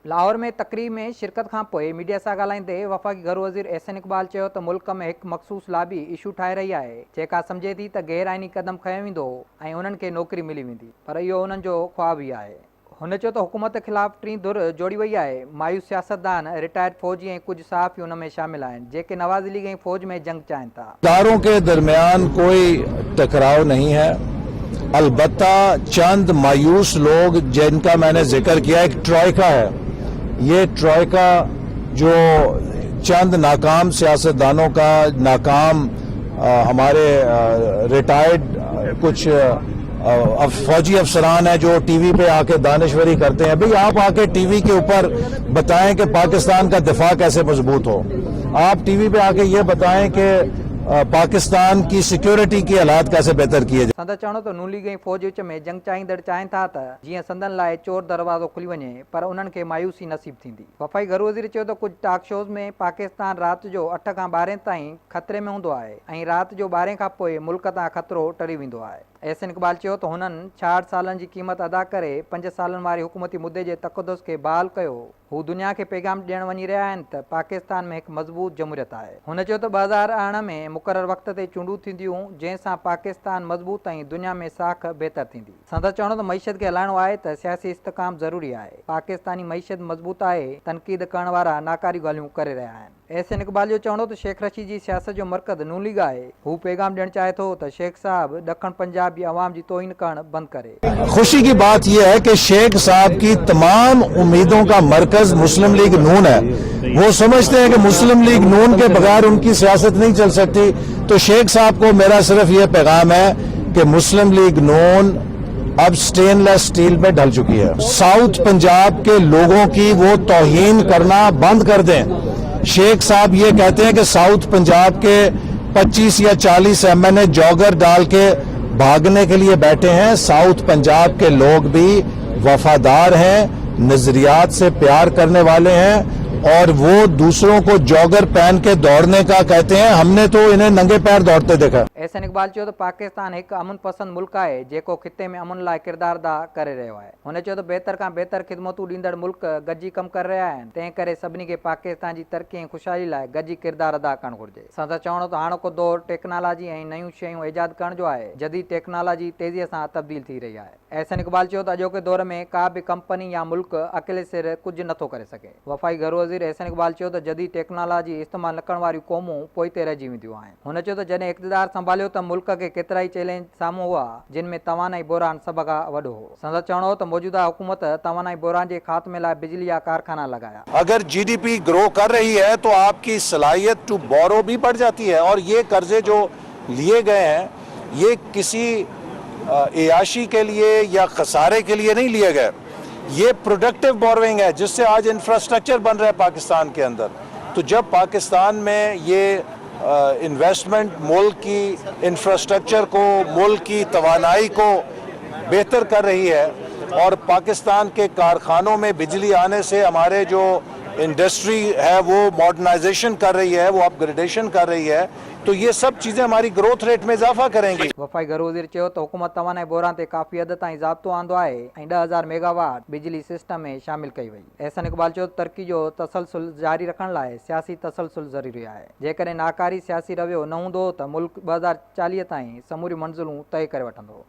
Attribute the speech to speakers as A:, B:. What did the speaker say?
A: लाहौर में तकरीब में शिरकत खां पोइ मीडिया सां ॻाल्हाईंदे वफ़ाक़ी घर वज़ीर अहसन इक़बाल चयो त मुल्क में हिकु मख़सूस लाबी इशू ठाहे रही आहे जेका सम्झे थी त गैर आइनी क़दम खंयो वेंदो ऐं उन्हनि खे नौकरी मिली वेंदी, पर इहो उन्हनि जो ख़्वाब ई आहे। हुन चयो त हुकूमत ख़िलाफ़ टीं धुर जोड़ी वई आहे। मायूस सियासतदान, रिटायर्ड फ़ौजी ऐं कुझु सहाफ़ी उन में शामिल आहिनि जेके नवाज़ लीग ऐं फ़ौज में जंग चाहिनि था।
B: इदारों के दरमियान कोई टकराव नहीं है, अलबत्ता चंद मायूस लोग जिनका मैंने जिक्र किया, एक ट्रॉयका है। ये ट्रॉयका जो चंद नाकाम सियासतदानों का, नाकाम हमारे रिटायर्ड कुछ फौजी अफसरान हैं जो टीवी पे आके दानिशवरी करते हैं। भाई आप आके टीवी के ऊपर बताएं कि पाकिस्तान का दिफा कैसे मजबूत हो। आप टीवी पे आके ये बताएं कि पाकिस्तान की सिक्योरिटी की हालात कैसे बेहतर किए जाए।
A: संदन चवणो त नून लीग ऐं फ़ौज विच में जंग चाहींदड़ चाहिनि था त जीअं संदन लाइ चोर दरवाज़ो खुली वञे, पर उन्हनि खे मायूसी नसीब थींदी। वफ़ाक़ी घर वज़ीर चयो त कुझु टॉक शोज़ में पाकिस्तान राति जो 8 खां 12 ताईं ख़तरे में हूंदो आहे ऐं राति जो 12 खां पोइ मुल्क तां ख़तरो टरी वेंदो आहे। अहसन इक़बाल चयो त हुननि 66 सालनि जी क़ीमत अदा करे 5 सालनि वारे हुकूमती मुद्दे जे तक़दुस खे बहाल कयो। हू दुनिया खे पैगाम ॾियण वञी रहिया आहिनि त पाकिस्तान में हिकु मज़बूत जमहूरियत आहे। हुन चयो त 2008 में मुक़ररु वक़्त ते चूंडूं थींदियूं जंहिंसां पाकिस्तान मज़बूत ऐं दुनिया में साख बहितर थींदी। संदन चवणो त मईशत खे हलाइणो आहे त सियासी इस्तिकाम ज़रूरी आहे। पाकिस्तानी मईशत मज़बूत आहे, तनक़ीद करण वारा नाकारी ॻाल्हियूं करे रहिया आहिनि। अहसन इक़बाल जो चवणो त शेख रशीद जी सियासत जो मरकज़ नून लीग आहे। हू पैगाम ॾियणु चाहे थो त शेख साहब ॾखण पंजाब जी आवाम जी तौहीन करणु बंदि करे।
B: खुशी की बात यह है कि शेख साहब की तमाम उम्मीदों का मरकज मुस्लिम लीग नून है। वो समझते हैं कि मुस्लिम लीग नून के बगैर उनकी सियासत नहीं चल सकती। तो शेख साहब को मेरा सिर्फ ये पैगाम है कि मुस्लिम लीग नून अब स्टेनलेस स्टील में ढल चुकी है। साउथ पंजाब के लोगों की वो तौहीन करना बंद कर दें। शेख साहब ये कहते हैं कि साउथ पंजाब के 25 या 40 एमएनए जॉगर डाल के भागने के लिए बैठे हैं। साउथ पंजाब के लोग भी वफादार हैं, नजरियात से प्यार करने वाले हैं और वो दूसरों को जॉगर पहन के दौड़ने का कहते हैं। हमने तो इन्हें नंगे पैर दौड़ते देखा।
A: अहसन इक़बाल चयो त पाकिस्तान हिकु अमन पसंद मुल्क आहे जेको खिते में अमन लाइ किरदार अदा करे रहियो आहे। हुन चयो त बहितर खां बहितर ख़िदमतूं ॾींदड़ मुल्क गॾिजी कमु करे रहिया आहिनि, तंहिं करे सभिनी खे पाकिस्तान जी तरक़ी ऐं ख़ुशहाली लाइ गॾिजी किरदार अदा करणु घुरिजे। संदन चवणो त हाणोको दौर टेक्नोलॉजी ऐं नयूं शयूं ईजाद करण जो आहे। जदीद टेक्नोलॉजी तेज़ीअ सां तब्दील थी रही आहे। अहसन इक़बाल चयो त अॼोके दौर में का बि कंपनी या मुल्क अकेले सिर कुझु नथो करे सघे। वफ़ाक़ी घर वज़ीर अहसन इक़बाल चयो त जदीद टेक्नोलॉजी इस्तेमालु न करण वारियूं क़ौमूं पोइ ते रहिजी वेंदियूं आहिनि। हुन चयो त जॾहिं इक़्तिदार संभालियो त मुल्क खे केतिरा ई चैलेंज साम्हूं हुआ जिन में तवानाई बहरान सभ खां वॾो हो। संदन चवणो त मौजूदा हुकूमत तवानाई बहरान जे ख़ात्मे लाइ बिजली या कारखाना लॻाया।
B: अगर जीडीपी ग्रो कर रही है तो आपकी सलाहियत टू बोरो भी बढ़ जाती है। और ये कर्जे जो लिए गए हैं ये किसी एयाशी के लिए या खसारे के लिए नहीं लिए गए। ये प्रोडक्टिव बोरोइंग है जिससे आज इंफ्रास्ट्रक्चर बन रहा है पाकिस्तान के अंदर। तो जब पाकिस्तान में ये इन्वेस्टमेंट मुल्क की इंफ्रास्ट्रक्चर को, मुल्क की तवानाई को बेहतर कर रही है और पाकिस्तान के कारखानों में बिजली आने से हमारे जो इंडस्ट्री है वो मॉडर्नाइजेशन कर रही है, वो अपग्रेडेशन कर रही है, तो ये सब चीजें हमारी ग्रोथ रेट में इजाफा करेंगी।
A: वफ़ाक़ी घर वज़ीर चयो त हुकूमत तवानाई बहरान ते काफ़ी हद ताईं ज़ाब्तो आंदो आहे ऐं 10,000 मेगावाट बिजली सिस्टम में शामिल कई वई। अहसन इक़बाल चयो त तरक़ी जो तसलसल जारी रखण लाइ सियासी तसलसल ज़रूरी आहे। जेकॾहिं नाकारी सियासी रवैयो न हूंदो त मुल्क 2040 ताईं समूरी मंज़िलूं तय करे वठंदो।